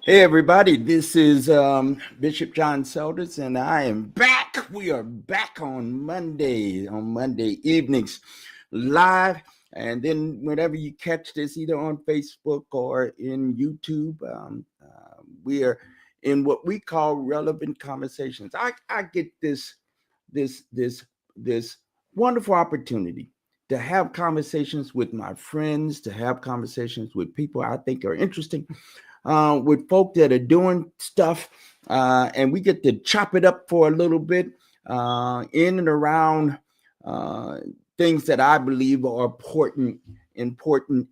Hey everybody, this is Bishop John Selders, and I am back. We are back on Monday evenings, live, and then whenever you catch this, either on Facebook or in YouTube, we are in what we call relevant conversations. I get this wonderful opportunity to have conversations with my friends, to have conversations with people I think are interesting. With folk that are doing stuff, and we get to chop it up for a little bit in and around things that I believe are important and pertinent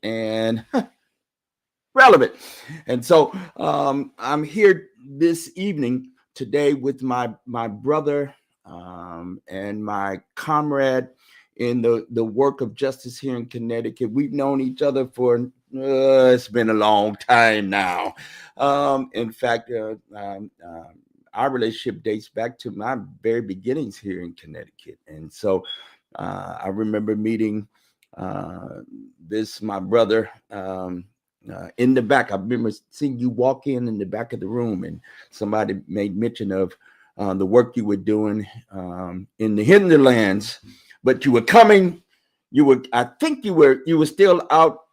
and relevant. And so I'm here this evening today with my brother and my comrade in the work of justice here in Connecticut. We've known each other for, it's been a long time now. In fact, our relationship dates back to my very beginnings here in Connecticut. And so I remember meeting my brother in the back. I remember seeing you walk in the back of the room, and somebody made mention of the work you were doing in the hinterlands. But you were coming. I think you were still out,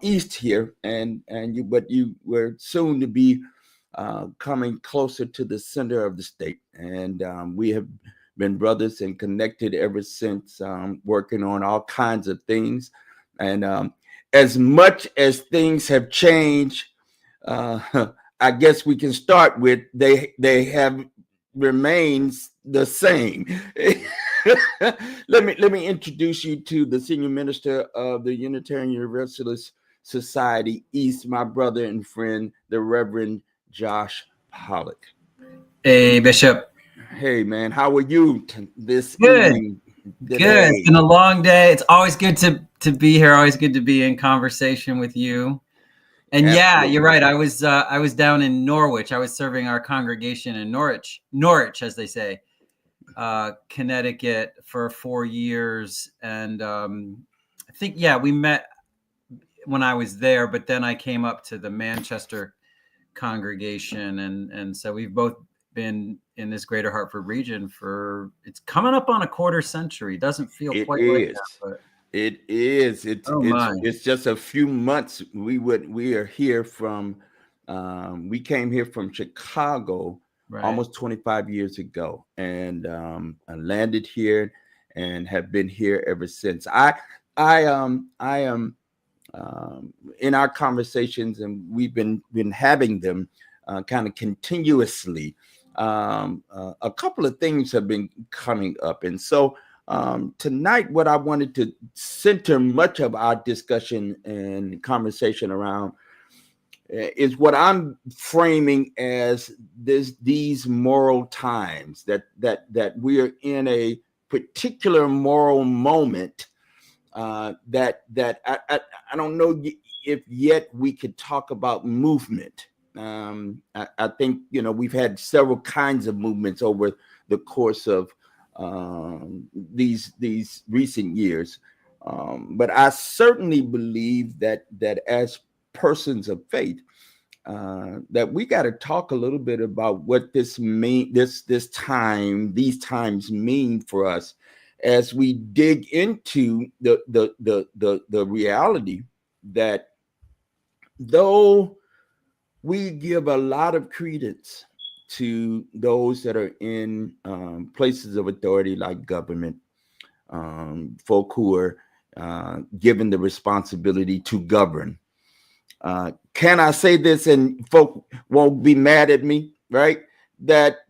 east here, but you were soon to be coming closer to the center of the state. And we have been brothers and connected ever since, working on all kinds of things. And as much as things have changed, I guess we can start with they have remained the same. Let me introduce you to the senior minister of the Unitarian Universalist Society East, my brother and friend, the Reverend Josh Pawelek. Hey, Bishop. Hey, man, how are you this evening? Good. It's been a long day. It's always good to be here. Always good to be in conversation with you. And absolutely. Yeah, you're right. I was down in Norwich. I was serving our congregation in Norwich, as they say. Connecticut for 4 years, and I think we met when I was there, but then I came up to the Manchester congregation, and so we've both been in this greater Hartford region for, it's coming up on a quarter century. Doesn't feel quite like that, but it is. It's just a few months. We are here from we came here from Chicago. Right. Almost 25 years ago, and I landed here and have been here ever since. I am in our conversations, and we've been having them kind of continuously. A couple of things have been coming up, and so tonight, what I wanted to center much of our discussion and conversation around is what I'm framing as these moral times, that we are in a particular moral moment, that I don't know if yet we could talk about movement. I think, we've had several kinds of movements over the course of these recent years, but I certainly believe that as persons of faith, that we got to talk a little bit about what these times mean for us, as we dig into the reality that, though we give a lot of credence to those that are in places of authority like government, folk who are given the responsibility to govern. Can I say this and folk won't be mad at me, right? That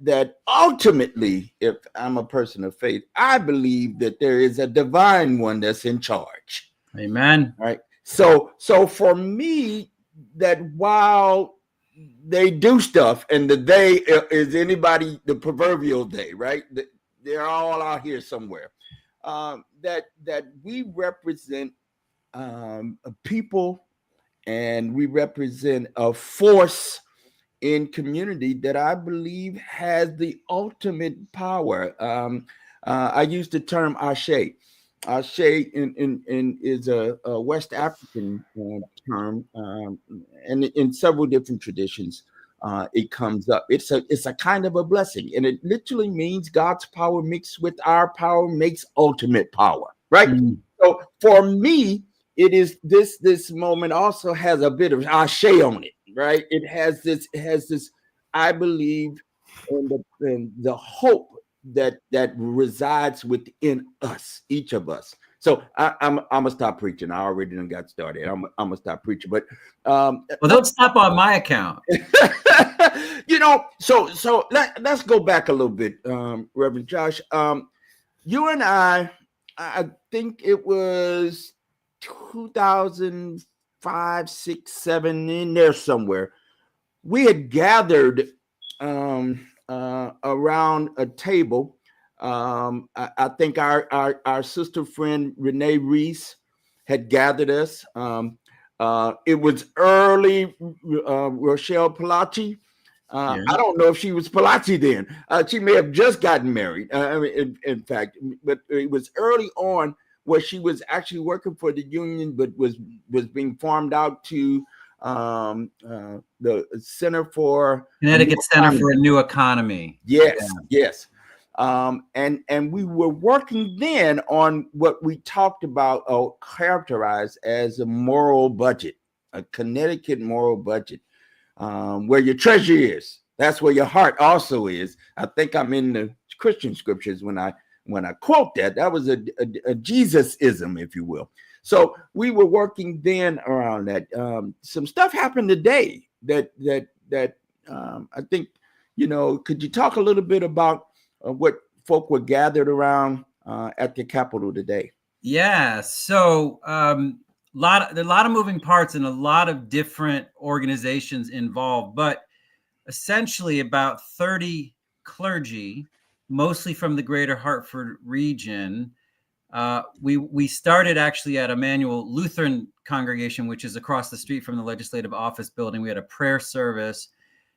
ultimately, if I'm a person of faith, I believe that there is a divine one that's in charge. Amen. Right. So for me, that while they do stuff, and the they is anybody, the proverbial they, right? They're all out here somewhere. That we represent a people, and we represent a force in community that I believe has the ultimate power. I use the term ashe. Ashe is a West African term, and in several different traditions, it comes up. It's a kind of a blessing, and it literally means God's power mixed with our power makes ultimate power, right? Mm. So for me, it is this moment also has a bit of ashe on it, right? It has this, I believe, in the hope that resides within us, each of us. So I'm gonna stop preaching. I already done got started. I'm gonna stop preaching, but well, don't stop on my account. So let's go back a little bit, Reverend Josh. You and I think it was 2005, 6, 7, in there somewhere. We had gathered around a table. I think our sister friend Renee Reese had gathered us. It was early Rochelle Palazzi. Yeah. I don't know if she was Palazzi then. She may have just gotten married. In fact, but it was early on where she was actually working for the union, but was being farmed out to the Center for Connecticut Center for a New Economy. Yes, yes. And we were working then on what we talked about or characterized as a moral budget, a Connecticut moral budget, where your treasure is. That's where your heart also is. I think I'm in the Christian scriptures when I quote that. That was a Jesus-ism, if you will. So we were working then around that. Some stuff happened today that I think, could you talk a little bit about what folk were gathered around at the Capitol today? Yeah. So there are a lot of moving parts and a lot of different organizations involved, but essentially about 30 clergy, mostly from the greater Hartford region. We started actually at Emmanuel Lutheran congregation, which is across the street from the Legislative Office building. We had a prayer service,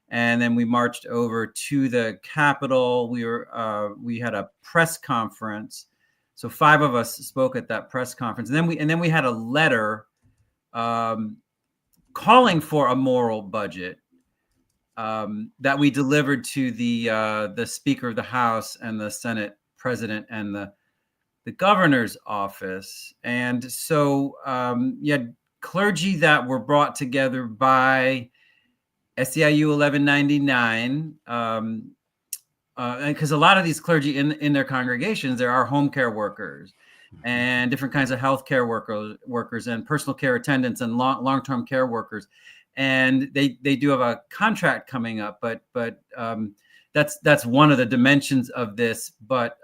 and then we marched over to the Capitol. We had a press conference. So 5 of us spoke at that press conference. And then we had a letter calling for a moral budget that we delivered to the Speaker of the House and the Senate President and the governor's office. And so you had clergy that were brought together by SEIU 1199, because a lot of these clergy in their congregations, there are home care workers and different kinds of healthcare workers and personal care attendants and long-term care workers. And they do have a contract coming up, but that's one of the dimensions of this. But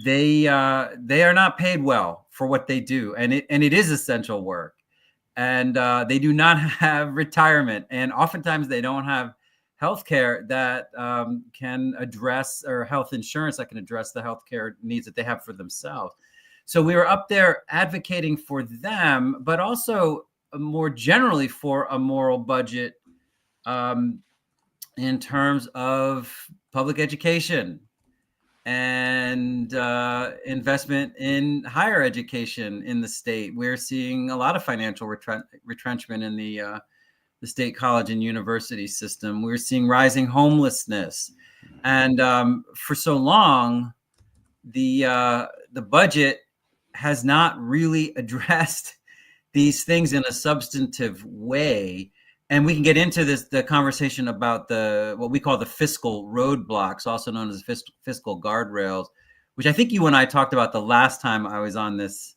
they are not paid well for what they do, and it is essential work. and they do not have retirement, and oftentimes they don't have health care that can address, or health insurance that can address the health care needs that they have for themselves. So we were up there advocating for them, but also more generally for a moral budget in terms of public education and investment in higher education in the state. We're seeing a lot of financial retrenchment in the state college and university system. We're seeing rising homelessness, and for so long, the budget has not really addressed these things in a substantive way. And we can get into the conversation about what we call the fiscal roadblocks, also known as fiscal guardrails, which I think you and I talked about the last time I was on this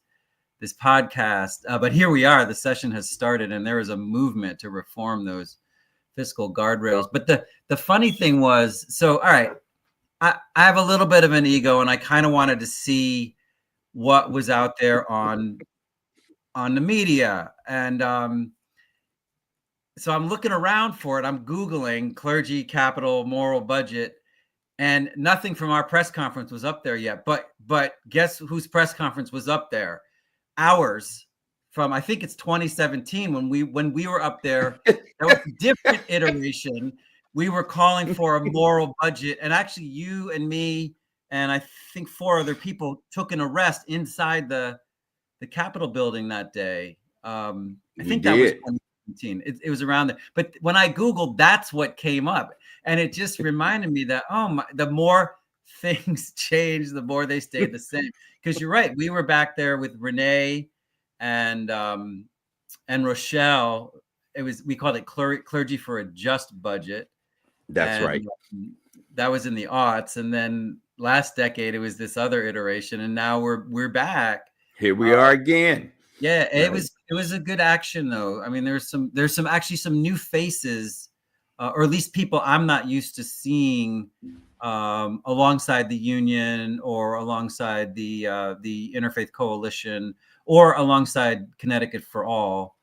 podcast. But here we are, the session has started, and there is a movement to reform those fiscal guardrails. But the funny thing was, so, all right, I have a little bit of an ego, and I kind of wanted to see what was out there on the media. And so I'm looking around for it. I'm Googling clergy capital moral budget, and nothing from our press conference was up there yet. But guess whose press conference was up there? Ours, from, I think it's 2017, when we were up there. That was a different iteration. We were calling for a moral budget, and actually you and me and I think 4 other people took an arrest inside the Capitol building that day. I think that was 2017. It was around there. But when I Googled, that's what came up. And it just reminded me that, the more things change, the more they stay the same. Because you're right. We were back there with Renee and Rochelle. We called it Clergy for a Just Budget. That's right. That was in the aughts. And then last decade, it was this other iteration. And now we're back. Here we are again. Yeah, it was a good action, though. I mean, there's some new faces, or at least people I'm not used to seeing alongside the union, or alongside the Interfaith Coalition, or alongside Connecticut for All,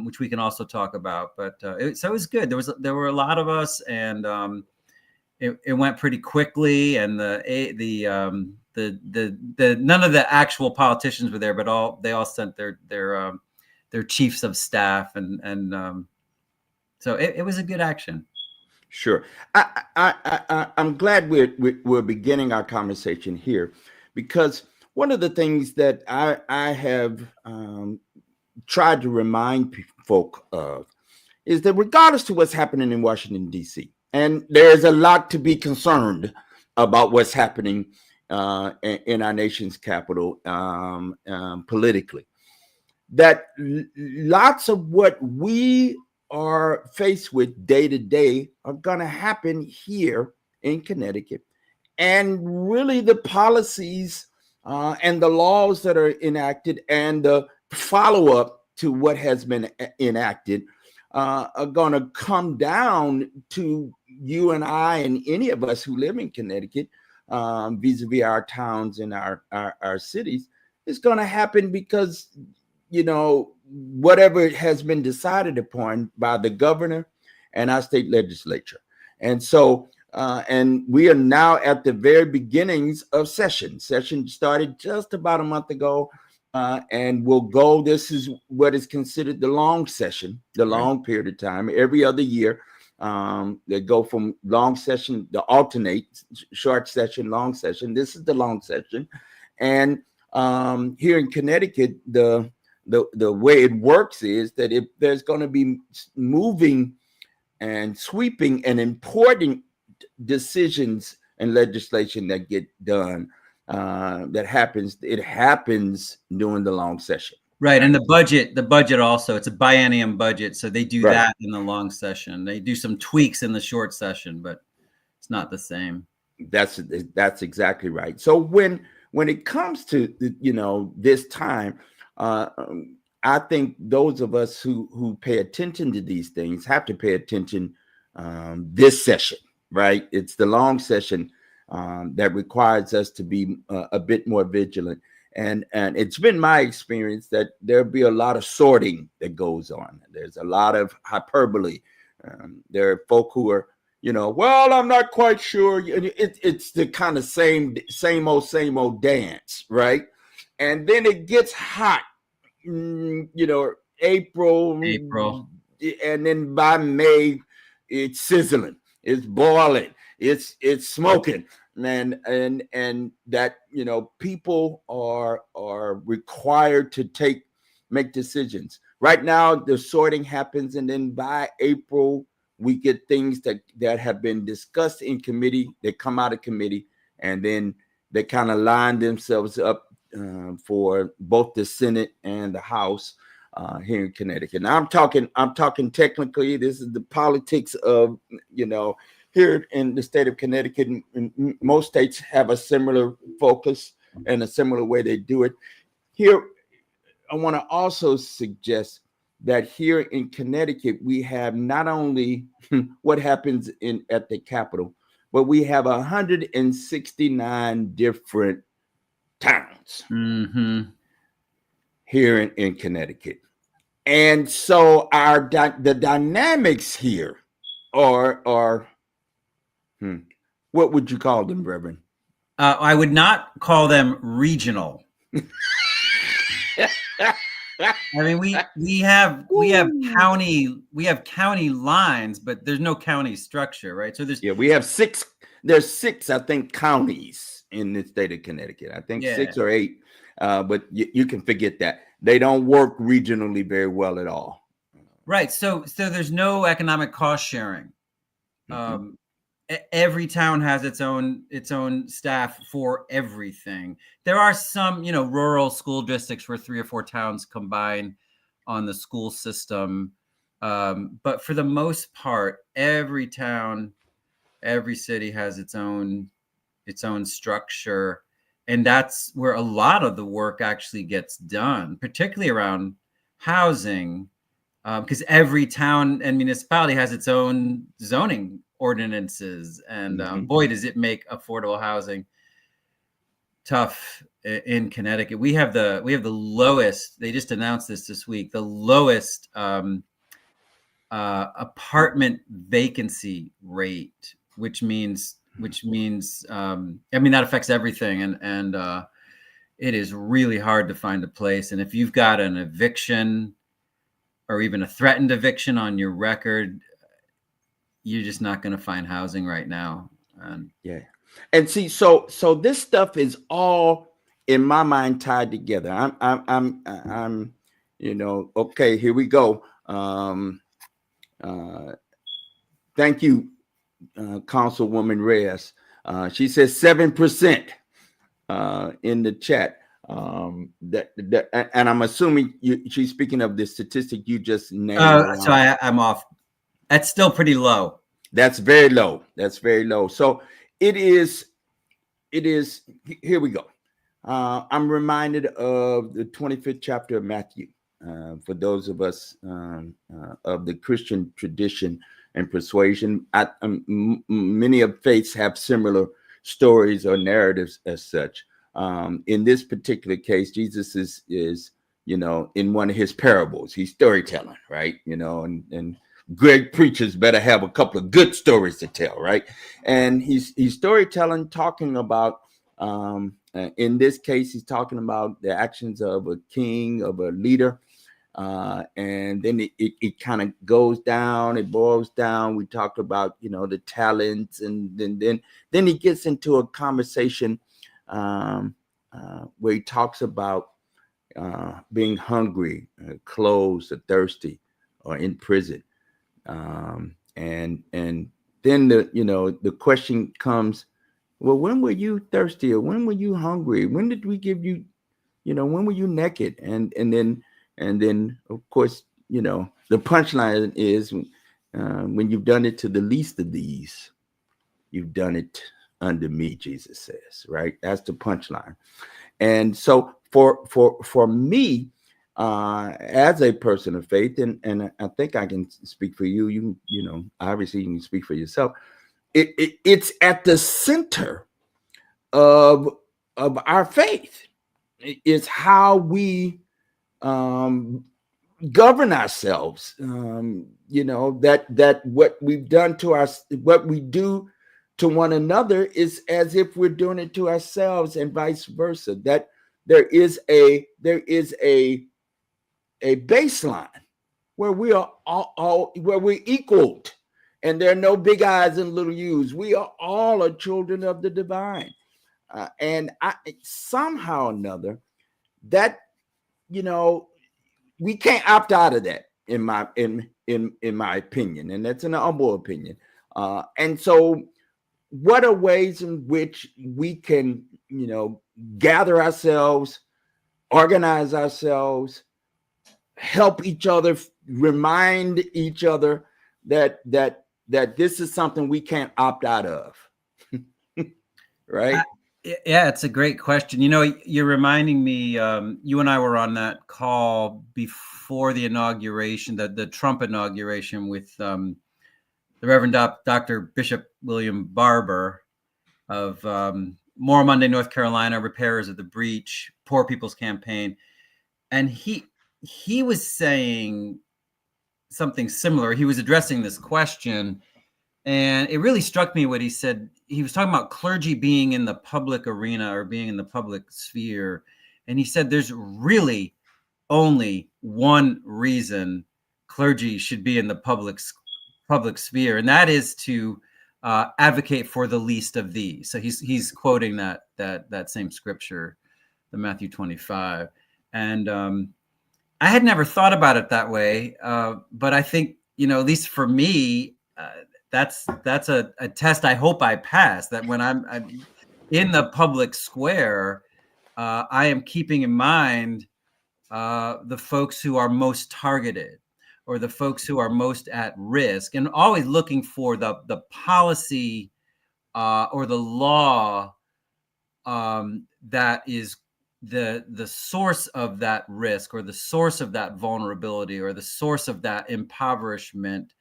which we can also talk about. But so it was good. There were a lot of us, and it went pretty quickly, and the none of the actual politicians were there, but they all sent their chiefs of staff, and so it was a good action. Sure. I'm glad we're beginning our conversation here, because one of the things that I have tried to remind folk of is that regardless to what's happening in Washington, D.C., and there's a lot to be concerned about what's happening in our nation's capital politically, that lots of what we are faced with day to day are going to happen here in Connecticut. And really the policies and the laws that are enacted and the follow-up to what has been enacted are going to come down to you and I and any of us who live in Connecticut, vis-a-vis our towns and our cities. It's going to happen because, whatever has been decided upon by the governor and our state legislature. And so, and we are now at the very beginnings of session. Session started just about a month ago, and will go. This is what is considered the long session, the long period of time. Every other year, they go from long session, the alternate short session, long session. This is the long session. And here in Connecticut, the way it works is that if there's going to be moving and sweeping and important decisions and legislation that get done, it happens during the long session. Right. And the budget also, it's a biennium budget. So they do that in the long session. They do some tweaks in the short session, but it's not the same. That's exactly right. So when it comes to, this time, I think those of us who pay attention to these things have to pay attention this session, right? It's the long session that requires us to be a bit more vigilant. And it's been my experience that there'll be a lot of sorting that goes on. There's a lot of hyperbole. There are folk who are, well, I'm not quite sure. It's the kind of same old dance, right? And then it gets hot, April, April. and then by May, it's sizzling, it's boiling, it's smoking, and that people are required to make decisions. Right now, the sorting happens, and then by April, we get things that have been discussed in committee. They come out of committee, and then they kind of line themselves up for both the Senate and the House here in Connecticut. Now I'm talking technically. This is the politics of here in the state of Connecticut. And most states have a similar focus and a similar way they do it. Here, I want to also suggest that here in Connecticut we have not only what happens at the Capitol, but we have 169 different towns here in Connecticut. And so the dynamics here are what would you call them, Reverend? I would not call them regional. I mean, we have county lines, but there's no county structure, right? So we have six. There's six, I think, counties in the state of Connecticut. I think 6 or 8, but you can forget that. They don't work regionally very well at all. Right. So there's no economic cost sharing. Every town has its own staff for everything. There are some, rural school districts where 3 or 4 towns combine on the school system. But for the most part, every town, every city has its own structure. And that's where a lot of the work actually gets done, particularly around housing, because every town and municipality has its own zoning ordinances. And boy, does it make affordable housing tough in Connecticut. We have the lowest, they just announced this week, the lowest apartment vacancy rate, which means that affects everything, and it is really hard to find a place. And if you've got an eviction or even a threatened eviction on your record, you're just not going to find housing right now. And see, so this stuff is all in my mind tied together. I'm okay, here we go. Thank you, Councilwoman Reyes. She says 7% in the chat. And I'm assuming she's speaking of the statistic you just named. So I'm off. That's still pretty low. That's very low. So it is. Here we go. I'm reminded of the 25th chapter of Matthew. For those of us of the Christian tradition and persuasion, many of faiths have similar stories or narratives as such. In this particular case, Jesus is in one of his parables. He's storytelling, right? And great preachers better have a couple of good stories to tell, right? And he's storytelling, talking about in this case, he's talking about the actions of a king, of a leader. And then it kind of goes down, it boils down. We talked about, the talents, and then he gets into a conversation where he talks about being hungry, clothes, or thirsty, or in prison. And then the question comes, well, when were you thirsty, or when were you hungry? When did we give you, when were you naked? And then of course, the punchline is when you've done it to the least of these, you've done it under me, Jesus says, right? That's the punchline. And so for me, as a person of faith, and I think I can speak for you, obviously you can speak for yourself. It's at the center of our faith. is how we govern ourselves. That what we've done to us, what we do to one another, is as if we're doing it to ourselves, and vice versa. That there is a baseline where we are all where we're equaled, and there are no big I's and little U's. We are all are children of the divine, and somehow or another that we can't opt out of that, in my opinion, and that's an humble opinion. And so, what are ways in which we can gather ourselves, organize ourselves, help each other, remind each other that this is something we can't opt out of? Right? Yeah, it's a great question. You're reminding me, you and I were on that call before the inauguration, the Trump inauguration, with the Reverend Dr. Bishop William Barber of Moral Monday, North Carolina, Repairers of the Breach, Poor People's Campaign. And he was saying something similar. He was addressing this question, and it really struck me what he said. He was talking about clergy being in the public arena, or being in the public sphere. And he said there's really only one reason clergy should be in the public sphere, and that is to advocate for the least of these. So he's quoting that same scripture, the Matthew 25. And I had never thought about it that way, but I think, at least for me, that's a test I hope I pass. That when I'm in the public square, I am keeping in mind the folks who are most targeted, or the folks who are most at risk, and always looking for the policy or the law that is the source of that risk, or the source of that vulnerability, or the source of that impoverishment,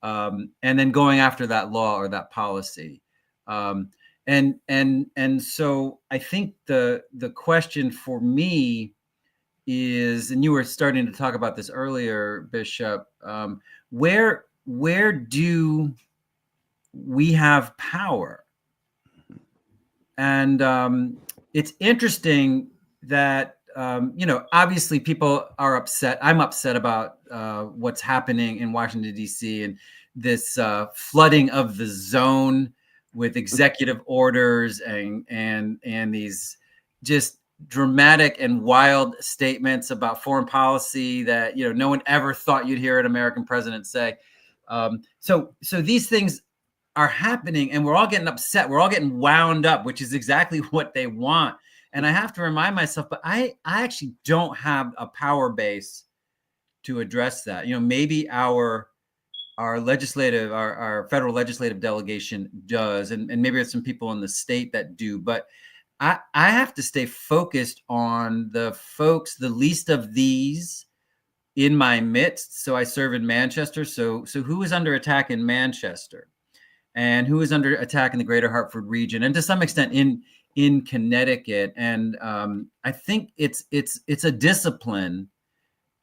and then going after that law or that policy. And so I think the question for me is, and you were starting to talk about this earlier, Bishop, where do we have power? And it's interesting that obviously people are upset. I'm upset about what's happening in Washington, D.C., and this flooding of the zone with executive orders and these just dramatic and wild statements about foreign policy that no one ever thought you'd hear an American president say. So these things are happening, and we're all getting upset. We're all getting wound up, which is exactly what they want. And I have to remind myself, but I actually don't have a power base to address that. Maybe our legislative, our federal legislative delegation does, and maybe there's some people in the state that do, but I have to stay focused on the folks, the least of these in my midst. So I serve in Manchester. So who is under attack in Manchester, and who is under attack in the greater Hartford region, and to some extent in Connecticut? And I think it's a discipline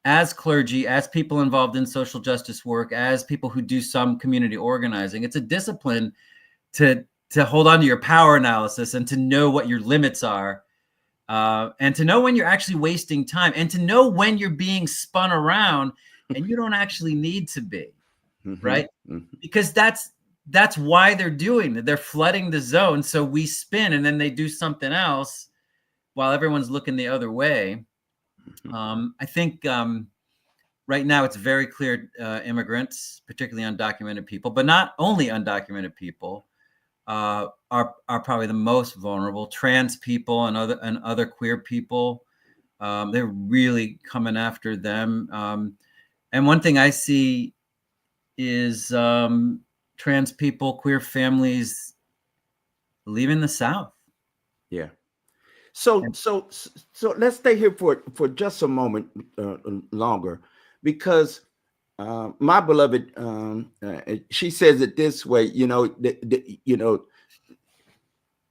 as clergy, as people involved in social justice work, as people who do some community organizing. It's a discipline to hold on to your power analysis, and to know what your limits are, and to know when you're actually wasting time, and to know when you're being spun around and you don't actually need to be, right? Because that's why they're doing it. They're flooding the zone, so we spin, and then they do something else while everyone's looking the other way. I think right now it's very clear immigrants, particularly undocumented people, but not only undocumented people, are probably the most vulnerable. Trans people and other queer people, they're really coming after them. And one thing I see is trans people, queer families leaving the South. Yeah. So let's stay here for just a moment longer, because my beloved, she says it this way,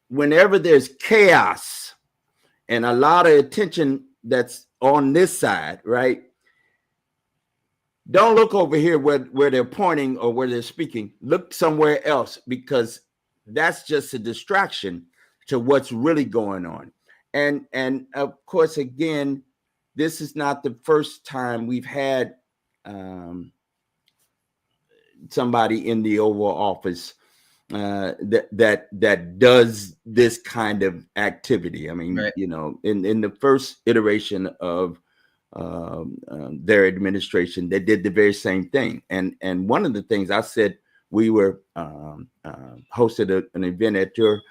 whenever there's chaos and a lot of attention that's on this side, right? Don't look over here where they're pointing or where they're speaking. Look somewhere else, because that's just a distraction to what's really going on. And of course, again, this is not the first time we've had um, somebody in the Oval Office that does this kind of activity. I mean, Right. in the first iteration of their administration, they did the very same thing. And one of the things I said, we were hosted an event at your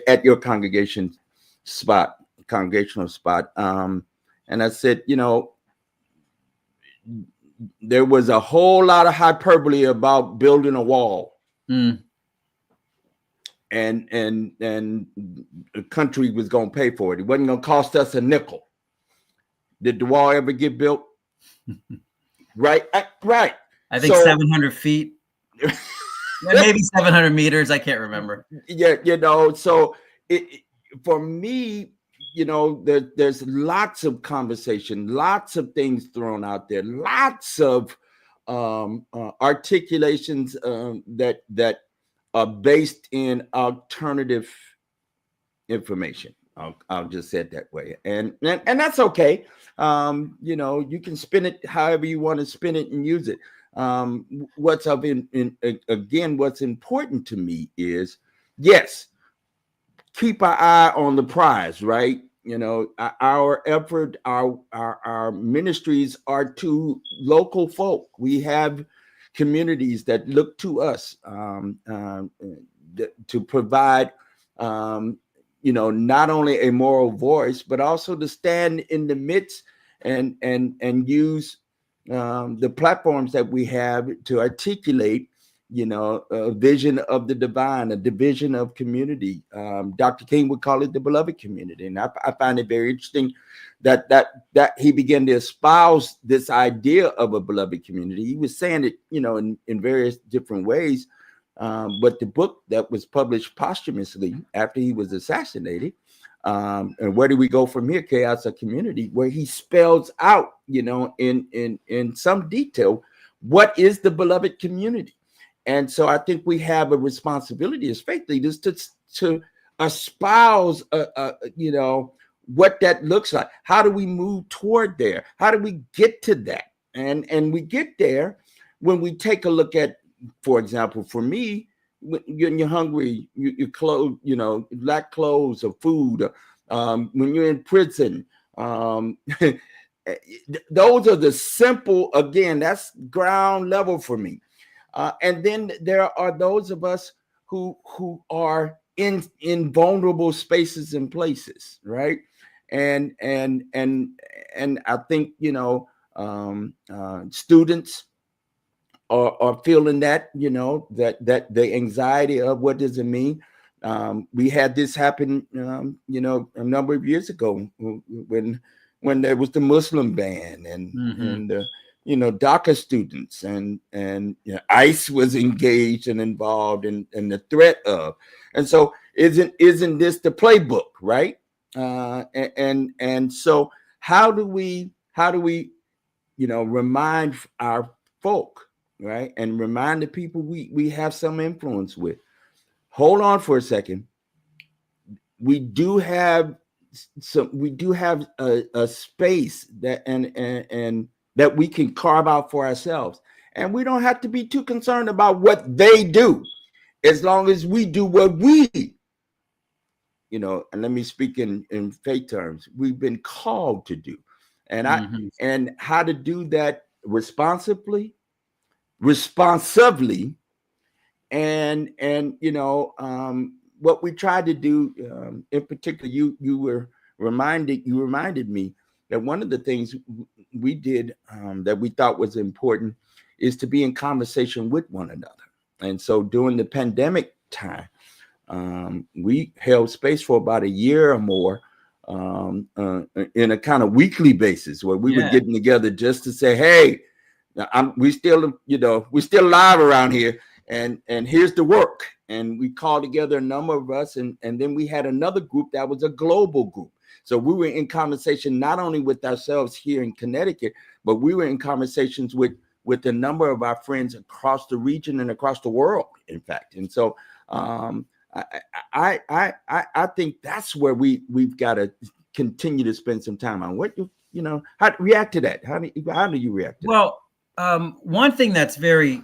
at your congregational spot, and I said, there was a whole lot of hyperbole about building a wall. Mm. And the country was going to pay for it. It wasn't going to cost us a nickel. Did the wall ever get built? Right. I think 700 feet, maybe 700 meters. I can't remember. Yeah, so for me, there's lots of conversation, lots of things thrown out there, lots of articulations that are based in alternative information. I'll just say it that way, and that's okay. You can spin it however you want to spin it and use it. What's important to me is, yes, keep our eye on the prize, right? Our effort, our ministries are to local folk. We have communities that look to us to provide, not only a moral voice, but also to stand in the midst and use the platforms that we have to articulate, a vision of the divine, a division of community. Dr. King would call it the beloved community. And I find it very interesting that he began to espouse this idea of a beloved community. He was saying it, in various different ways. But the book that was published posthumously after he was assassinated, and where do we go from here? Chaos of Community, where he spells out, in some detail, what is the beloved community. And so I think we have a responsibility as faith leaders to espouse, what that looks like. How do we move toward there? How do we get to that? And we get there when we take a look at, for example, for me, when you're hungry, you clothes, lack clothes or food. When you're in prison, those are the simple. Again, that's ground level for me. And then there are those of us who are in vulnerable spaces and places, right? And I think students are feeling that, that the anxiety of what does it mean. We had this happen, a number of years ago when there was the Muslim ban and DACA students and ICE was engaged and involved in the threat of, and so isn't this the playbook, right? And so how do we remind our folk, right, and remind the people we have some influence with? Hold on for a second. We do have a space that and that we can carve out for ourselves, and we don't have to be too concerned about what they do, as long as we do what we, and let me speak in faith terms, we've been called to do, and and how to do that responsively, and what we tried to do, in particular, you reminded me that one of the things we did that we thought was important is to be in conversation with one another. And so during the pandemic time, we held space for about a year or more in a kind of weekly basis where we were getting together just to say, hey, we still live around here, and here's the work. And we called together a number of us, and then we had another group that was a global group. So we were in conversation not only with ourselves here in Connecticut, but we were in conversations with a number of our friends across the region and across the world, in fact. And so I think that's where we've got to continue to spend some time on. What how to react to that? How do you react to that? Well, one thing that's very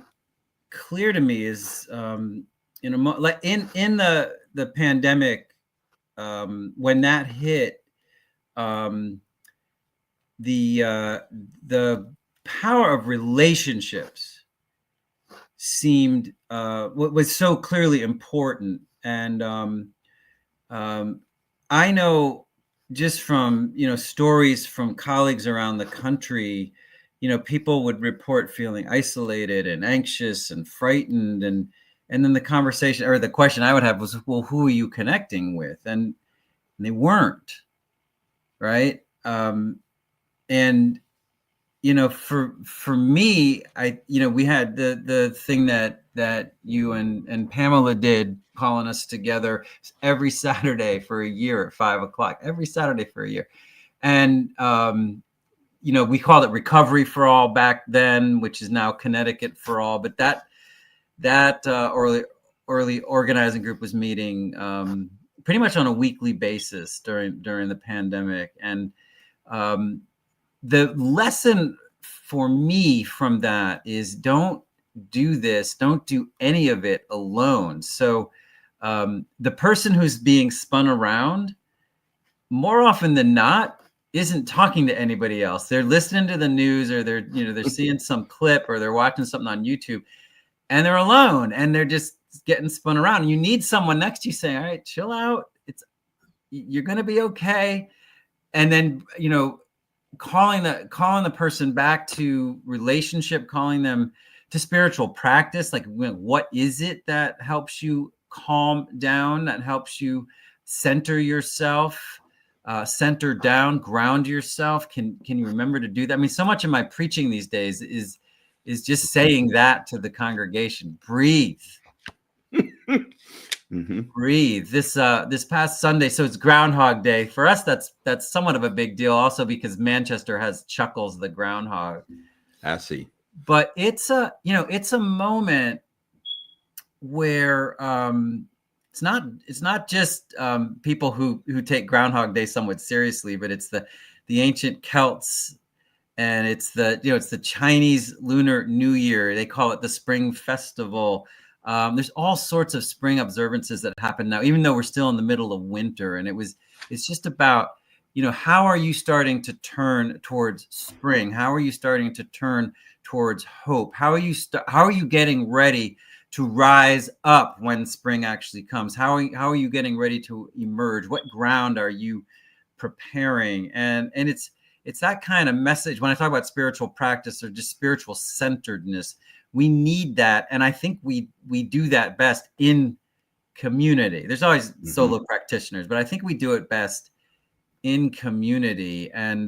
clear to me is like in the pandemic, when that hit, the power of relationships seemed was so clearly important. And I know just from stories from colleagues around the country, people would report feeling isolated and anxious and frightened, and then the conversation or the question I would have was, well, who are you connecting with? And they weren't, right? And for me, we had the thing that you and Pamela did, calling us together every Saturday for a year at 5:00, every Saturday for a year. And we called it Recovery for All back then, which is now Connecticut for All. But that early organizing group was meeting pretty much on a weekly basis during the pandemic. And the lesson for me from that is, don't do any of it alone. So the person who's being spun around, more often than not, isn't talking to anybody else. They're listening to the news, or they're seeing some clip, or they're watching something on YouTube, and they're alone, and they're just getting spun around. And you need someone next to you saying, all right, chill out. You're going to be okay. And then, calling the person back to relationship, calling them to spiritual practice. Like, what is it that helps you calm down, that helps you center yourself, center down, ground yourself? Can you remember to do that? I mean, so much of my preaching these days is just saying that to the congregation. Breathe. Mm-hmm. Breathe. This past Sunday, so it's Groundhog Day. For us, that's somewhat of a big deal, also because Manchester has Chuckles the groundhog. I see. But it's a moment where it's not just people who take Groundhog Day somewhat seriously, but it's the ancient Celts, and it's the Chinese Lunar New Year. They call it the Spring Festival. There's all sorts of spring observances that happen now, even though we're still in the middle of winter. And it's just about, how are you starting to turn towards spring? How are you starting to turn towards hope? How are you getting ready to rise up when spring actually comes? How are you getting ready to emerge? What ground are you preparing? And it's that kind of message. When I talk about spiritual practice or just spiritual centeredness, we need that. And I think we do that best in community. There's always solo practitioners, but I think we do it best in community. And,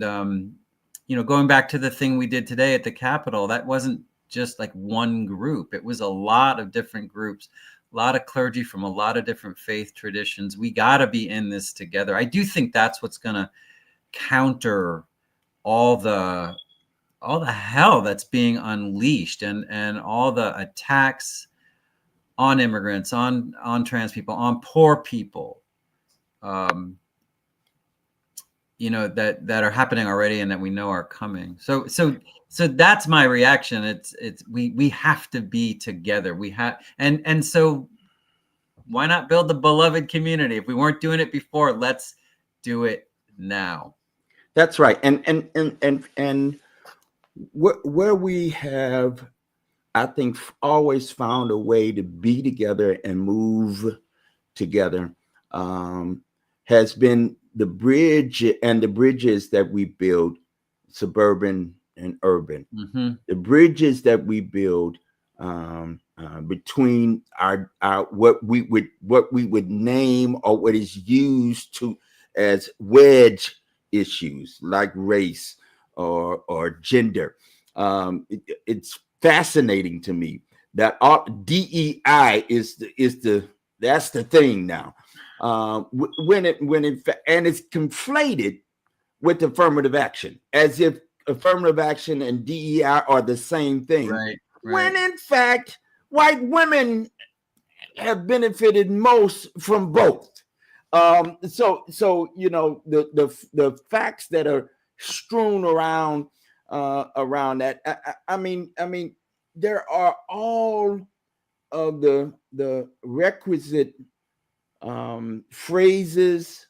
going back to the thing we did today at the Capitol, that wasn't just like one group. It was a lot of different groups, a lot of clergy from a lot of different faith traditions. We got to be in this together. I do think that's what's going to counter all the hell that's being unleashed, and all the attacks on immigrants, on trans people, on poor people, that are happening already and that we know are coming. So that's my reaction. We have to be together. We have, and so why not build the beloved community? If we weren't doing it before, let's do it now. That's right. And where we have, I think, always found a way to be together and move together has been the bridge and the bridges that we build, suburban and urban. Mm-hmm. The bridges that we build between our what we would name, or what is used to as wedge issues like race or gender. It's fascinating to me that DEI is the that's the thing now. And it's conflated with affirmative action, as if affirmative action and DEI are the same thing. Right. When in fact, white women have benefited most from both. So you know the facts that are strewn around that. I mean, there are all of the requisite phrases,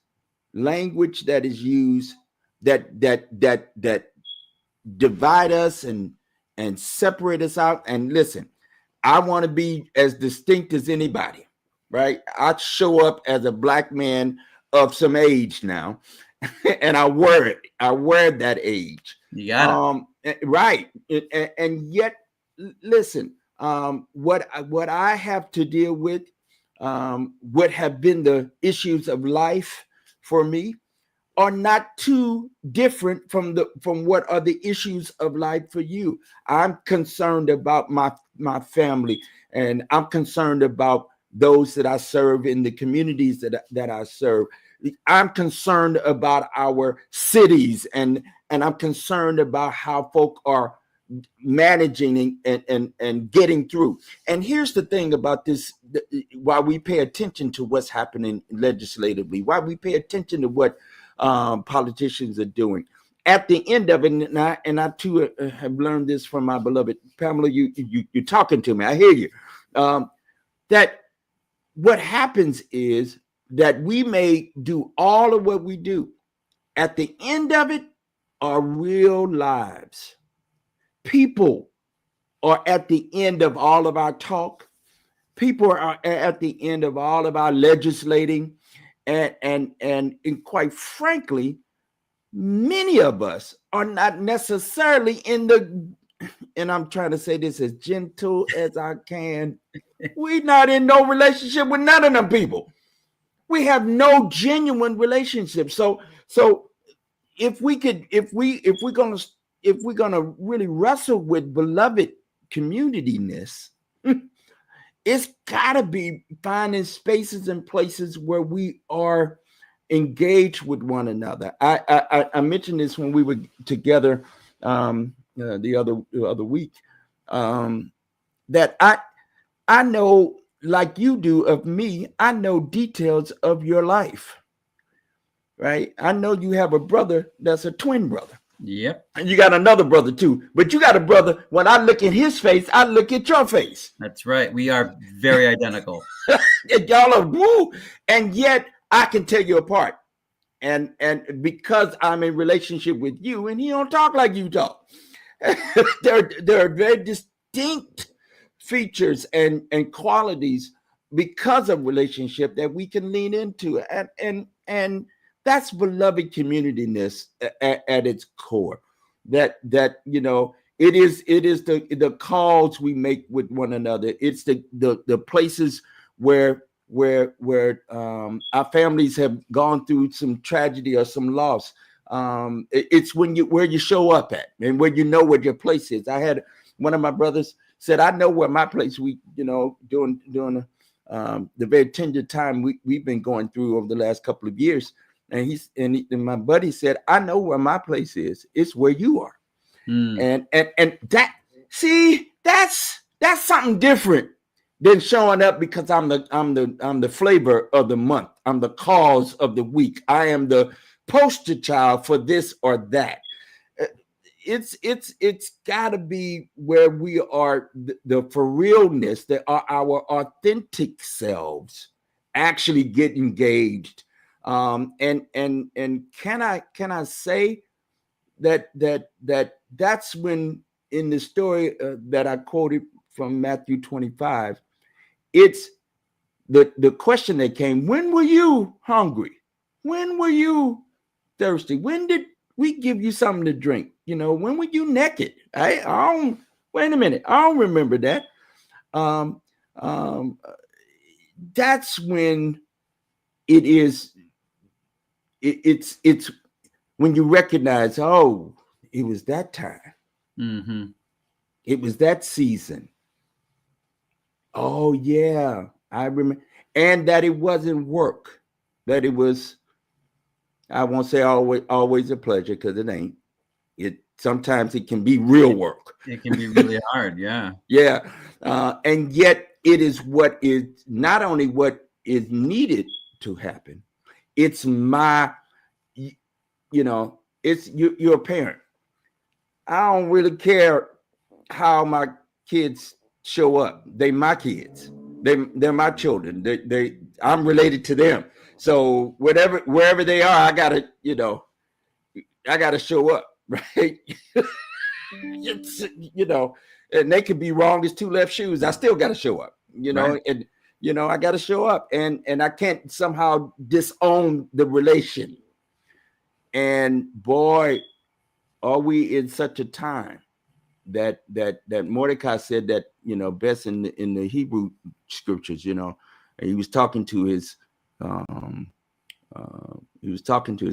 language that is used that divide us and separate us out. And listen, I want to be as distinct as anybody, right? I show up as a black man of some age now, and I wear it. I wear that age. You got it. Right. And yet, listen, what I have to deal with, what have been the issues of life for me, are not too different from what are the issues of life for you. I'm concerned about my family, and I'm concerned about those that I serve in the communities that I serve. I'm concerned about our cities, and I'm concerned about how folk are managing and getting through. And here's the thing about this: while we pay attention to what's happening legislatively, while we pay attention to what politicians are doing, at the end of it, and I too have learned this from my beloved Pamela. You're talking to me. I hear you. That what happens is that we may do all of what we do. At the end of it, are real lives. People are at the end of all of our talk. People are at the end of all of our legislating, and quite frankly, many of us are not necessarily in the, and I'm trying to say this as gentle as I can, we're not in no relationship with none of them people. We have no genuine relationship. So if we're gonna really wrestle with beloved communityness, it's gotta be finding spaces and places where we are engaged with one another. I mentioned this when we were together the other week, that I know, like you do of me, I know details of your life, right? I know you have a brother that's a twin brother. Yep. And you got another brother too. But you got a brother, when I look at his face, I look at your face. That's right. We are very identical. Y'all are woo. And yet I can tell you apart. And because I'm in relationship with you, and he don't talk like you talk. there are very distinct features and qualities because of relationship that we can lean into. And that's beloved communityness at its core. That you know, it is the calls we make with one another. It's the places where our families have gone through some tragedy or some loss. It's where you show up at, and where you know what your place is. I had one of my brothers said, I know where my place, we, you know, during the very tender time we've been going through over the last couple of years. And my buddy said, I know where my place is. It's where you are. And that, see, that's something different than showing up because I'm the flavor of the month. I'm the cause of the week. I am the poster child for this or that. It's got to be where we are, the for realness, that are our authentic selves actually get engaged. And can I say that's when, in the story that I quoted from Matthew 25, it's the question that came: when were you hungry? When were you thirsty? When did we give you something to drink? You know, when were you naked? I don't, wait a minute, I don't remember that. That's when it is. It's when you recognize, oh, it was that time. Mm-hmm. It was that season. Oh yeah, I remember, and that it wasn't work, that it was. I won't say always a pleasure because it ain't. It sometimes it can be real work. It can be really hard. Yeah. Yeah, and yet it is what is not only what is needed to happen. It's my, it's you. You're a parent. I don't really care how my kids show up. They my kids. They're my children. I'm related to them. So wherever they are, I gotta show up, right? It's, and they could be wrong as two left shoes. I still gotta show up, Right. and I gotta show up, and I can't somehow disown the relation. And boy, are we in such a time that Mordecai said that best in the Hebrew scriptures. And he was talking to his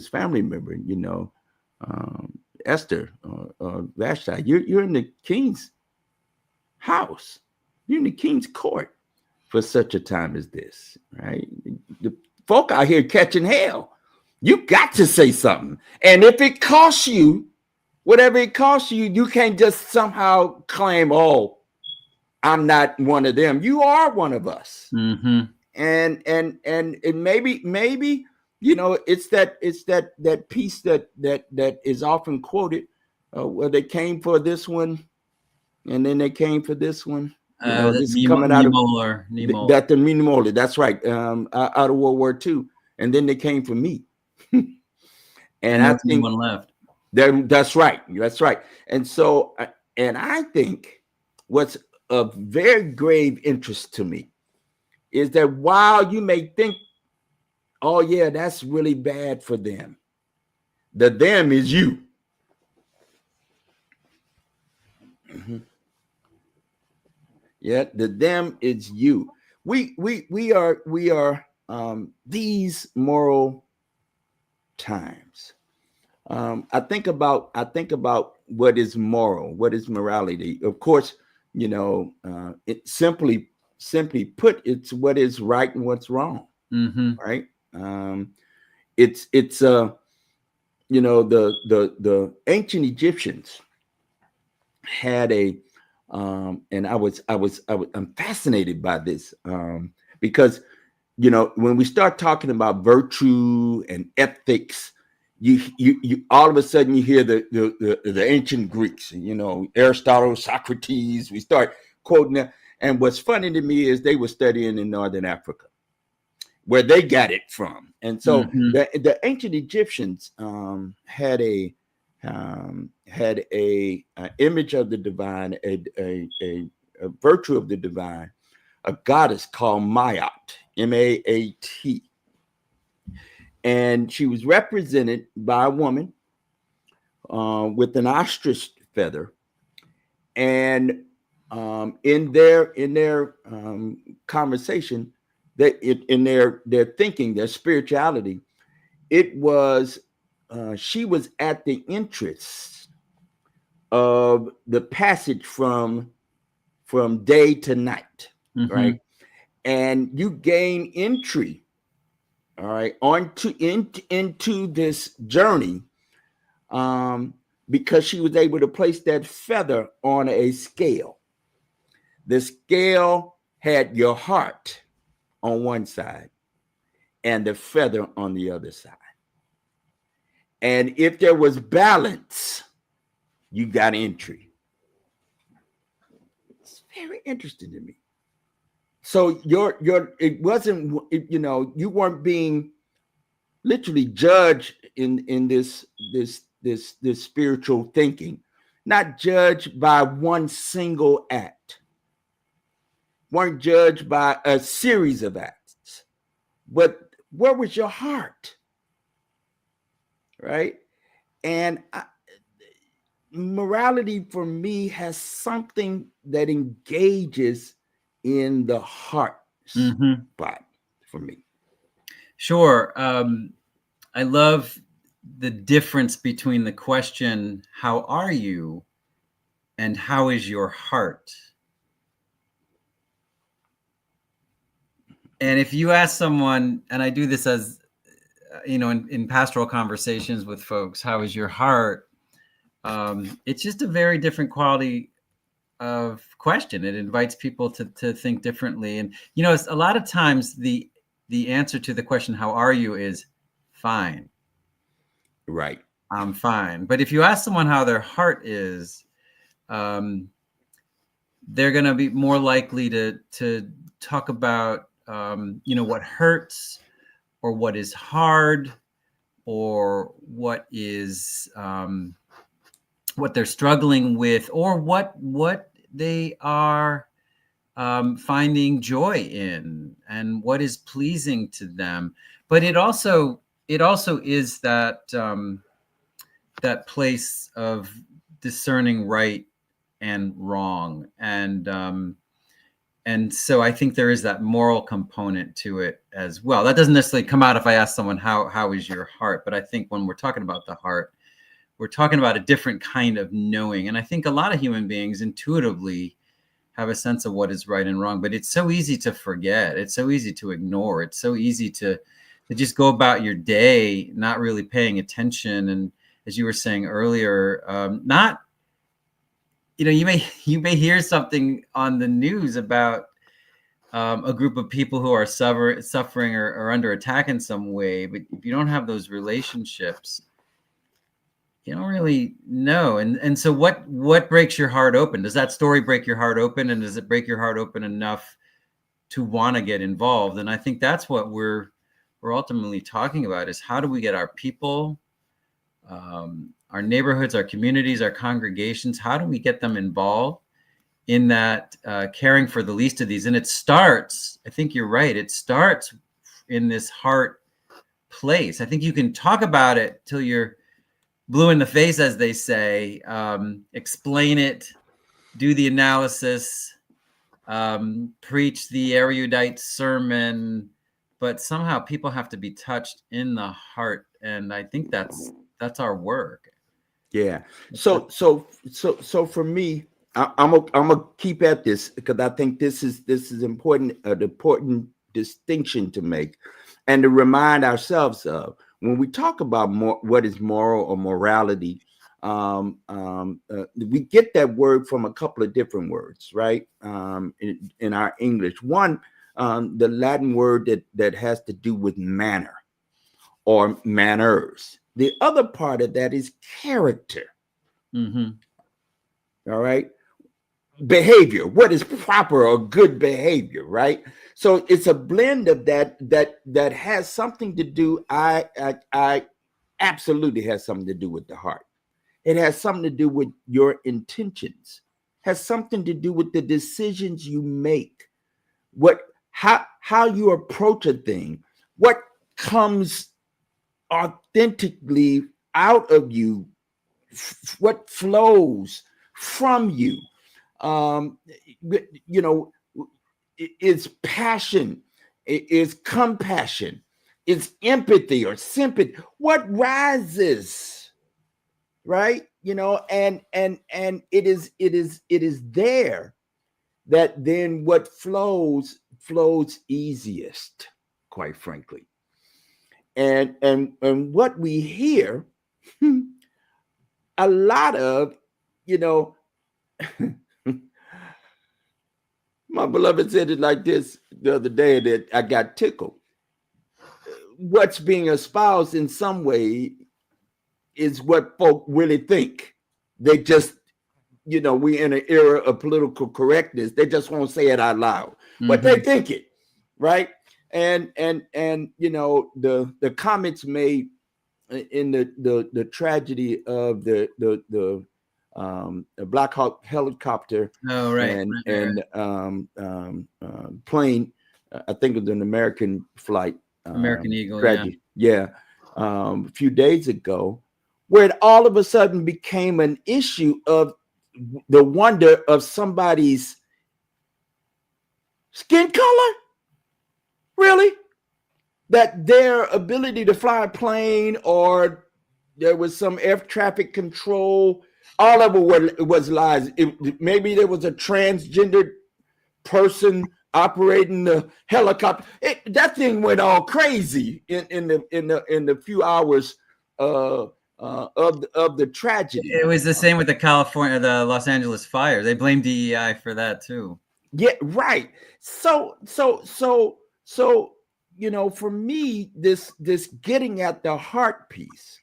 family member. Esther, Vashti. You're in the king's house. You're in the king's court for such a time as this, right? The folk out here catching hell. You got to say something, and if it costs you. Whatever it costs you, you can't just somehow claim, "Oh, I'm not one of them." You are one of us, Mm-hmm. and maybe it's that piece that is often quoted, where they came for this one, and then they came for this one. This is coming out of Nemo. that the Minimola. That's right, out of World War II, and then they came for me, And I there's think. one left. That's right. That's right. And so, and I think what's of very grave interest to me is that while you may think, oh, yeah, that's really bad for them, the them is you. Mm-hmm. Yeah, the them is you. We are these moral times. I think about what is moral, what is morality. Of course, it simply put, it's what is right and what's wrong, Mm-hmm. right? It's the ancient Egyptians had and I'm fascinated by this, because when we start talking about virtue and ethics, you all of a sudden you hear the ancient Greeks, Aristotle, Socrates. We start quoting them, and what's funny to me is they were studying in Northern Africa, where they got it from. And so Mm-hmm. the ancient Egyptians had a image of the divine, a virtue of the divine, a goddess called Maat, Maat. And she was represented by a woman with an ostrich feather. And in their conversation, in their thinking, their spirituality, it was she was at the entrance of the passage from day to night, Mm-hmm. right? And you gain entry, all right, into this journey, because she was able to place that feather on a scale. The scale had your heart on one side and the feather on the other side. And if there was balance, you got entry. It's very interesting to me. So it wasn't, you weren't being literally judged in this spiritual thinking, not judged by one single act, weren't judged by a series of acts, but where was your heart, right? And morality for me has something that engages in the heart spot for me. Sure. I love the difference between the question, how are you, and how is your heart? And if you ask someone, and I do this as in pastoral conversations with folks, how is your heart? It's just a very different quality of question. It invites people to think differently. And, it's, a lot of times the answer to the question, how are you, is fine. Right. I'm fine. But if you ask someone how their heart is, they're going to be more likely to talk about, what hurts, or what is hard, or what is what they're struggling with, or what they are finding joy in, and what is pleasing to them. But it also is that that place of discerning right and wrong, and so I think there is that moral component to it as well. That doesn't necessarily come out if I ask someone how is your heart, but I think when we're talking about the heart, we're talking about a different kind of knowing. And I think a lot of human beings intuitively have a sense of what is right and wrong, but it's so easy to forget. It's so easy to ignore. It's so easy to just go about your day not really paying attention. And as you were saying earlier, not, you may hear something on the news about a group of people who are suffering or under attack in some way, but if you don't have those relationships, you don't really know. And so what breaks your heart open? Does that story break your heart open? And does it break your heart open enough to want to get involved? And I think that's what we're ultimately talking about, is how do we get our people, our neighborhoods, our communities, our congregations, how do we get them involved in that caring for the least of these? And it starts, I think you're right, it starts in this heart place. I think you can talk about it till you're blue in the face, as they say, explain it, do the analysis, preach the erudite sermon, but somehow people have to be touched in the heart. And I think that's our work. Yeah. So for me, I'm gonna keep at this, because I think this is important, an important distinction to make, and to remind ourselves of when we talk about what is moral or morality. We get that word from a couple of different words, right? In our English, one, the Latin word that has to do with manner or manners. The other part of that is character. Mm-hmm. All right. Behavior, what is proper or good behavior, right? So it's a blend of that has something to do. I absolutely has something to do with the heart. It has something to do with your intentions, has something to do with the decisions you make, how you approach a thing, what comes authentically out of you, what flows from you. It's passion, it's compassion, it's empathy or sympathy. What rises, right? And it is there that then what flows easiest, quite frankly. And what we hear a lot of, my beloved said it like this the other day that I got tickled. What's being espoused in some way is what folk really think. They just, we in an era of political correctness. They just won't say it out loud, but they think it, right? And the comments made in the tragedy of the Black Hawk helicopter, plane. I think it was an American flight, American Eagle, tragedy. Yeah. A few days ago, where it all of a sudden became an issue of the wonder of somebody's skin color. Really? That their ability to fly a plane, or there was some air traffic control, all of it was lies. Maybe there was a transgendered person operating the helicopter. That thing went all crazy in the few hours of the tragedy. It was the same with the Los Angeles fire. They blamed DEI for that too. Yeah, right. So for me, this getting at the heart piece,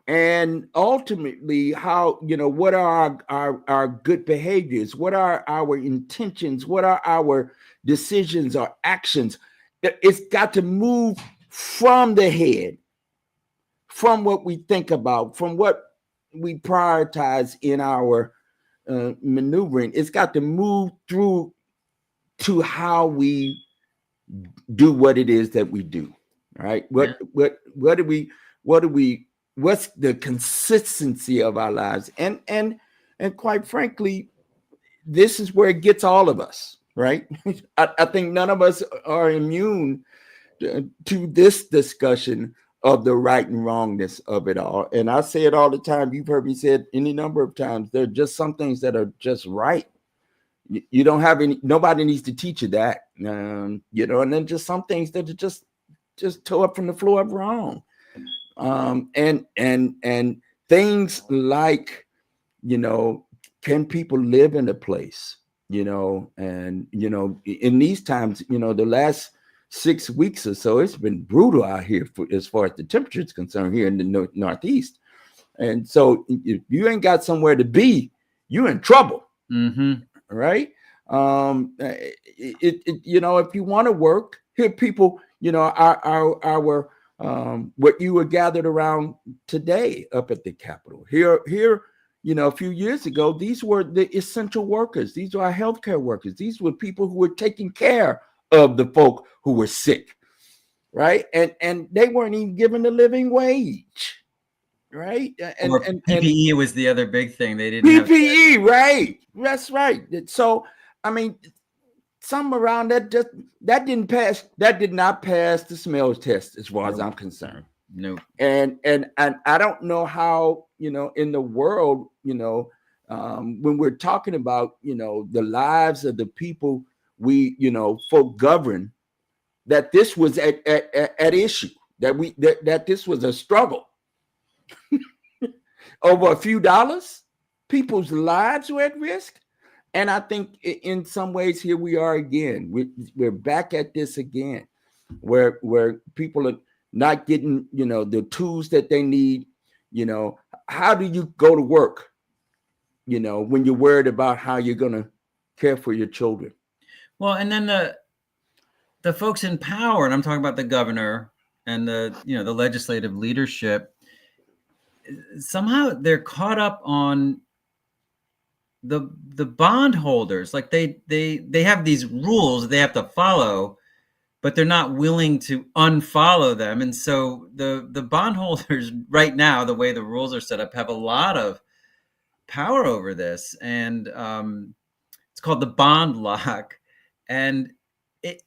and ultimately how, what are our good behaviors, what are our intentions, what are our decisions or actions. It's got to move from the head, from what we think about, from what we prioritize in our maneuvering. It's got to move through to how we do what it is that we do. Right? What do we what's the consistency of our lives? And quite frankly, this is where it gets all of us, right? I think none of us are immune to this discussion of the right and wrongness of it all. And I say it all the time. You've heard me say it any number of times. There are just some things that are just right. You don't have any, nobody needs to teach you that, and then just some things that are just toe up from the floor of wrong. And things like, can people live in a place, and, in these times, the last 6 weeks or so, it's been brutal out here as far as the temperature is concerned here in the Northeast. And so if you ain't got somewhere to be, you're in trouble. Mm-hmm. Right. If you want to work, here people, our what you were gathered around today up at the Capitol. Here, a few years ago, these were the essential workers. These were our healthcare workers. These were people who were taking care of the folk who were sick, right? And they weren't even given a living wage, right? And PPE was the other big thing. They didn't PPE, right? That's right. So, I mean, some around that didn't pass. That did not pass the smells test, as far as I'm concerned. No. And I don't know how, in the world, when we're talking about, the lives of the people we, folk govern, that this was at issue, that this was a struggle over a few dollars. People's lives were at risk. And I think in some ways, here we are again. We're back at this again, where people are not getting, the tools that they need. How do you go to work, when you're worried about how you're going to care for your children? Well, and then the folks in power, and I'm talking about the governor and the legislative leadership, somehow they're caught up on the bondholders. Like they have these rules they have to follow, but they're not willing to unfollow them. And so the bondholders right now, the way the rules are set up, have a lot of power over this. And it's called the bond lock. And if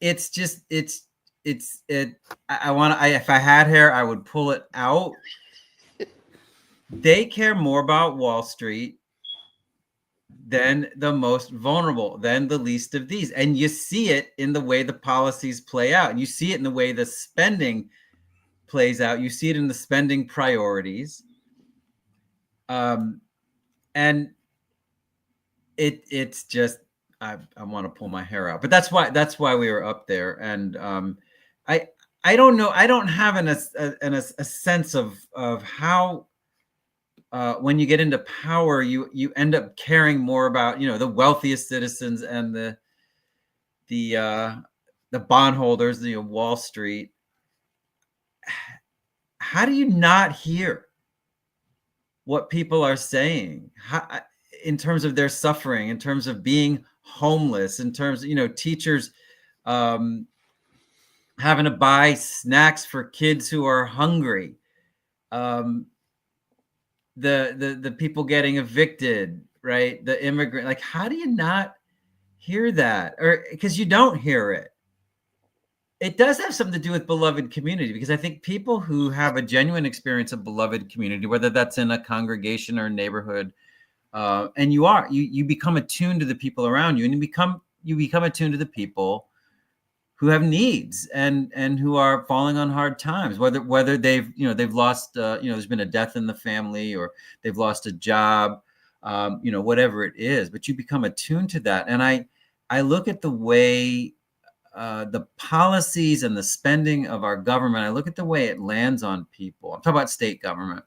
I had hair, I would pull it out. They care more about Wall Street than the most vulnerable, than the least of these. And you see it in the way the policies play out. And you see it in the way the spending plays out. You see it in the spending priorities. And it's just, I want to pull my hair out, but that's why we were up there. And I don't know. I don't have a sense of how, when you get into power, you end up caring more about, the wealthiest citizens and the bondholders, Wall Street. How do you not hear what people are saying? In terms of their suffering, in terms of being homeless, in terms of, teachers having to buy snacks for kids who are hungry, the people getting evicted, right? The immigrant, like, how do you not hear that? Or because you don't hear it. It does have something to do with beloved community, because I think people who have a genuine experience of beloved community, whether that's in a congregation or a neighborhood, and you become attuned to the people around you, and you become you become attuned to the people who have needs and who are falling on hard times, whether they've lost, there's been a death in the family, or they've lost a job, whatever it is, but you become attuned to that. And I look at the way the policies and the spending of our government, I look at the way it lands on people. I'm talking about state government.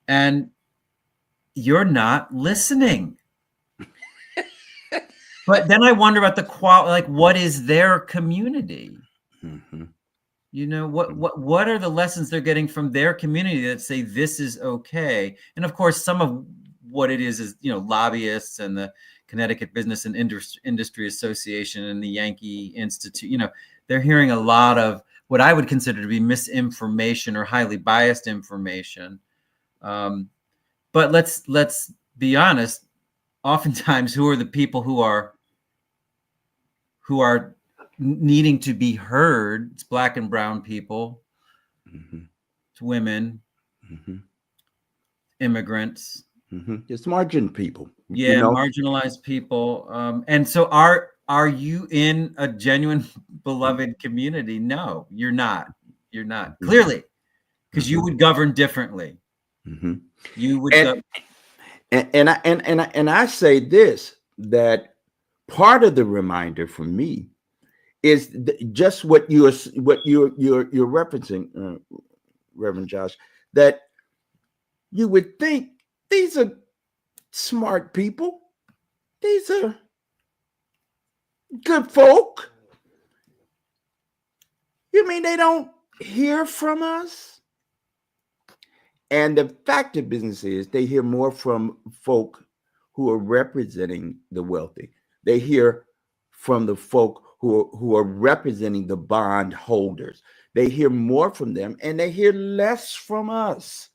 And you're not listening. But then I wonder about the quality, like, what is their community? What are the lessons they're getting from their community that say this is okay? And of course, some of what it is, lobbyists and the Connecticut Business and Industry Association and the Yankee Institute, they're hearing a lot of what I would consider to be misinformation or highly biased information. But let's be honest. Oftentimes, who are the people who are needing to be heard? It's Black and brown people, it's women, immigrants, it's margin people. Marginalized people. And so, are you in a genuine beloved community? No, you're not. You're not, clearly, because you would govern differently. You would. And I say this, that part of the reminder for me is just what you're referencing, Reverend Josh, that you would think these are smart people, these are good folk. You mean they don't hear from us? And the fact of business is they hear more from folk who are representing the wealthy. They hear from the folk who are representing the bond holders. They hear more from them, and they hear less from us.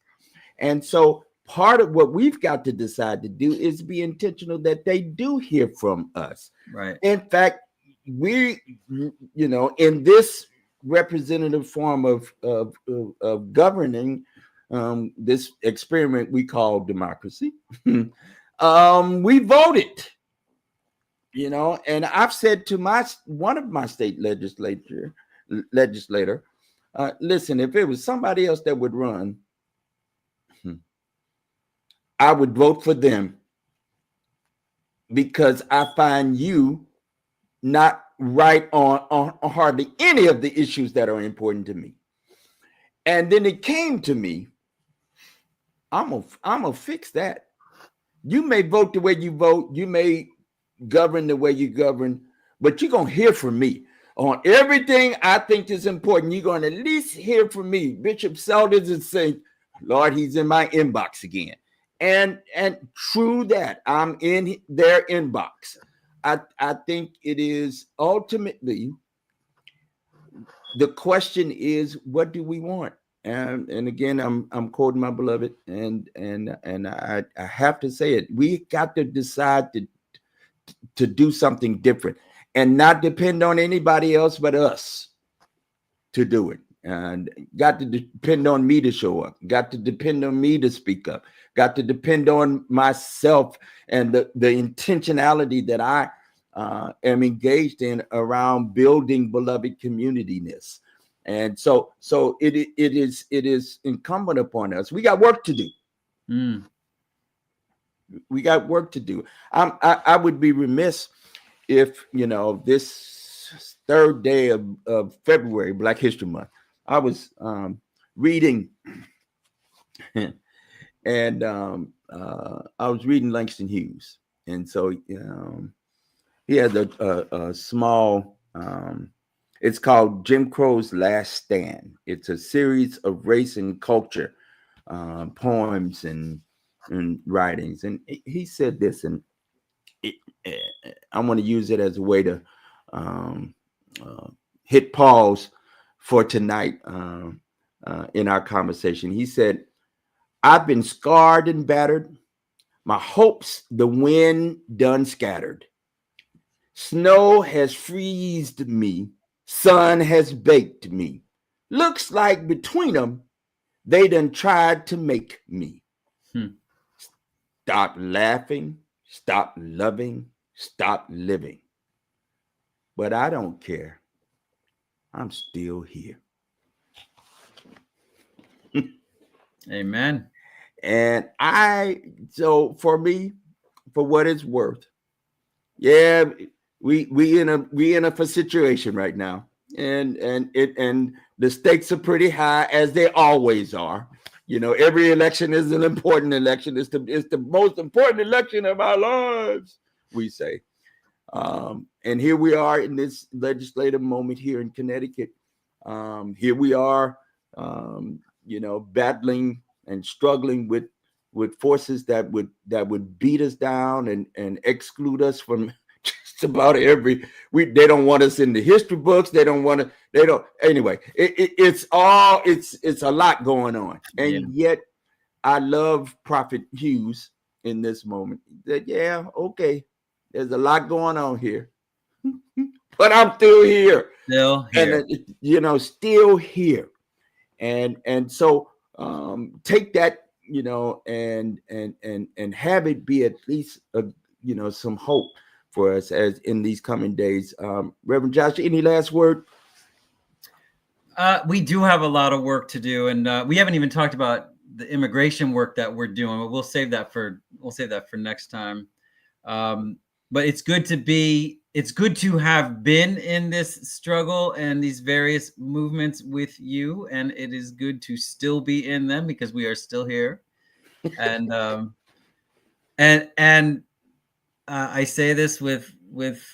And so part of what we've got to decide to do is be intentional that they do hear from us. Right. In fact, we, in this representative form of governing, this experiment we call democracy, we voted, and I've said to one of my state legislator, listen, if it was somebody else that would run, I would vote for them, because I find you not right on hardly any of the issues that are important to me. And then it came to me, I'm gonna fix that. You may vote the way you vote, you may govern the way you govern, but you're gonna hear from me on everything I think is important. You're gonna at least hear from me. Bishop Seldes is saying, Lord, he's in my inbox again. And true that, I'm in their inbox. I think it is ultimately, the question is, what do we want? And again, I'm quoting my beloved, and I have to say it. We got to decide to do something different and not depend on anybody else but us to do it. And got to depend on me to show up. Got to depend on me to speak up. Got to depend on myself and the intentionality that I am engaged in around building beloved community-ness. And so it is incumbent upon us. We got work to do. We got work to do. I would be remiss if, this third day of February, Black History Month, I was reading, and I was reading Langston Hughes, and so he has a small. It's called Jim Crow's Last Stand. It's a series of race and culture poems and writings. And he said this, and I want to use it as a way to hit pause for tonight in our conversation. He said, I've been scarred and battered, my hopes the wind done scattered. Snow has freezed me, sun has baked me. Looks like between them, they done tried to make me. Stop laughing, stop loving, stop living. But I don't care. I'm still here. Amen. And so for me, for what it's worth, yeah, we in a situation right now, and the stakes are pretty high, as they always are. You know, every election is an important election. It's the most important election of our lives, we say. And here we are in this legislative moment here in Connecticut. Here we are, battling and struggling with forces that would beat us down and exclude us from just about every. They don't want us in the history books. They don't want to. They don't. Anyway, it's a lot going on, and yet I love Prophet Hughes in this moment. That okay, there's a lot going on here, but I'm still here. Still here. And still here. And so take that, and have it be at least some hope for us as in these coming days. Reverend Josh, any last word? We do have a lot of work to do, and we haven't even talked about the immigration work that we're doing. But we'll save that for next time. But it's good to have been in this struggle and these various movements with you, and it is good to still be in them because we are still here. And I say this with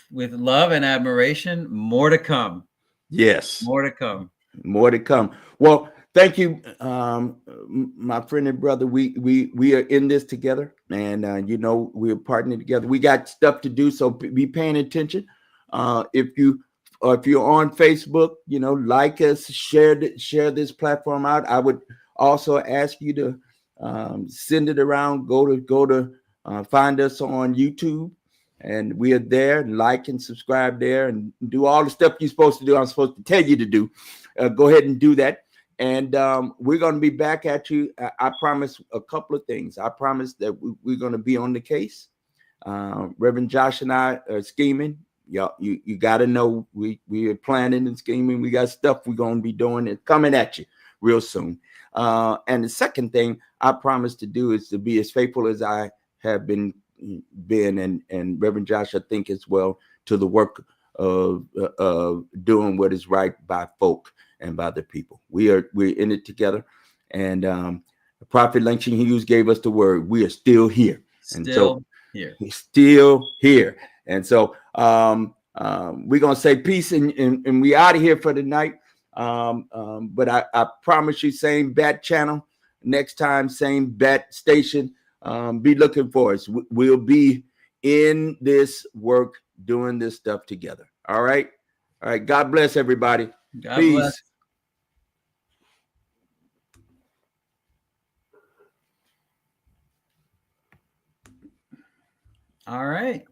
love and admiration. More to come. Yes, more to come. More to come. Well, thank you, my friend and brother. We are in this together, and we're partnering together. We got stuff to do, so be paying attention. If you're on Facebook, like us, share this platform out. I would also ask you to send it around. Go to find us on YouTube. And we are there. Like and subscribe there, and do all the stuff you're supposed to do. I'm supposed to tell you to do. Go ahead and do that. And we're going to be back at you. I promise a couple of things. I promise that we're going to be on the case. Reverend Josh and I are scheming. Y'all, you got to know we are planning and scheming. We got stuff we're going to be doing and coming at you real soon. And the second thing I promise to do is to be as faithful as I have been and Reverend Josh, I think as well, to the work of doing what is right by folk and by the people. We're in it together, and Prophet Langston Hughes gave us the word. We are still here, still here, and so we're gonna say peace and we out of here for the night. But I promise you, same bat channel next time, same bat station. Be looking for us. We'll be in this work, doing this stuff together. All right. God bless everybody. God bless. All right.